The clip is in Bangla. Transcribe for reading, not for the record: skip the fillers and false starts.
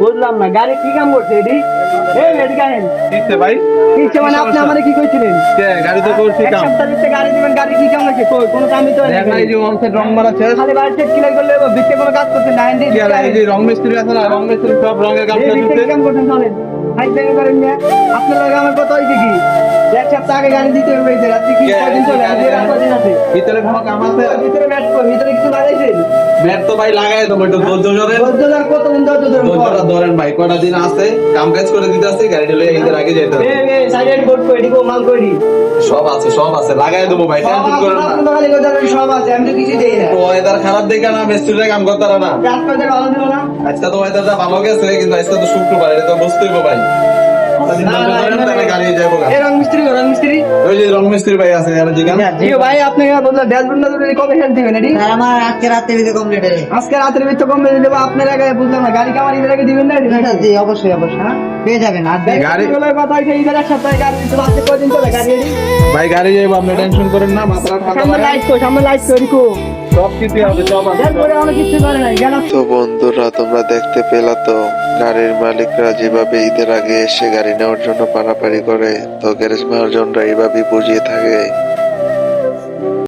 বুঝলাম না গাড়ি কি কাম করছে এডি? এডি গাহেন কিসে ভাই? কিসে মানে আপনি আমারে কি কইছিলেন? গাড়ি তো করছি এক কাম। সপ্তাহ ভিতরে গাড়ি দিবেন, গাড়ি কি কাম হয়েছে? কই কোনো কামই তো দেখ না, এই যে অনসাইড রং মারা শেষ। খালি বাড়ি চেক কিলাই করলে ভিতরে কোনো কাজ করছেন না। কি আর এই যে রং মিস্ত্রি আছে না, রং মিস্ত্রি সব রঙের কাম এই করছে। কি কাম করছেন চলেন? হাই ব্যাং করেন না। আপনার লগে আমার কথা হইছে কি? এক সপ্তাহ আগে গাড়ি দিতে হবে এদের। আপনি কি কদিন চলে? আজকে রাত কদিন আছে? ভিতরে কোনো কাম আছে? ভিতরে ম্যাট কই? ভিতরে কিছু লাগাইছেন? ম্যাট তো ভাই লাগাই তো একটু ধৈর্য ধরেন। বজ্রদার কতদিন ধৈর্য ধরুন? ধৈর্যটা ধরেন ভাই, কয়টা দিন আছে কাম কাজ করে দিতে আছে, গাড়িটা লয়ে ঈদের আগে যেতে হবে। সাইডের বোর্ড কই দিবো মাল কই দি? সব আছে লাগাই দেবো ভাই, টেনশন করেন না। আপনি খালি কথা বলেন, সব আছে, আমি তো কিছু দেই না। তো ওয়েদার খারাপ দেখে না মিস্ত্রিরা কাম করতে পারে না। রাত কয়টা ভালো দিল না? আজকে তো ওয়েদারটা ভালো গেছে, কিন্তু আজকে তো শুক্রবার, এটা তো বুঝতেই হবে ভাই। কয়টা দিন ধৈর্য ধরেন, তাহলে গাড়ি যাবো গা। এই রং মিস্ত্রি গো, রং মিস্ত্রি। ওই যে রং মিস্ত্রি ভাই আছে এখানে জিগান। জিও ভাই আপনি বললেন ড্যাশবোর্ড না ধরে কবে হেল্প দিবেন এডি? স্যার আমার আজকে রাতে ভিতরে কমপ্লিট হয়ে আজকে রাতের ভিতরে কম বেজে দেবো আপনার আগে, বুঝলাম না গাড়ি কামার ঈদের আগে দিবেন না? জি অবশ্যই অবশ্যই হ্যাঁ পেয়ে যাবেন আর গাড়ি- গাড়ি কথা হইছে ঈদের এক সপ্তাহে গাড়ি দিতে বাসে কদিন চলে গাড়ি এডি? ভাই গাড়ি যাবো, আপনি টেনশন করেন না, মাথাটা ঠান্ডা সামনে রাখেন। লাইট কই, সামনে লাইট কই কো। সব কিছু হবে, সব আছে। ড্যাশবোর্ডে অনেক কিছু করে নাই গেল। তো বন্ধুরা, তোমরা দেখতে পেলা তো গাড়ির মালিকরা যেভাবে ঈদের আগে এসে গাড়ি নেওয়ার জন্য পারাপারি করে, তো গ্যারেজ মহাজনরা এইভাবেই বুঝিয়ে থাকে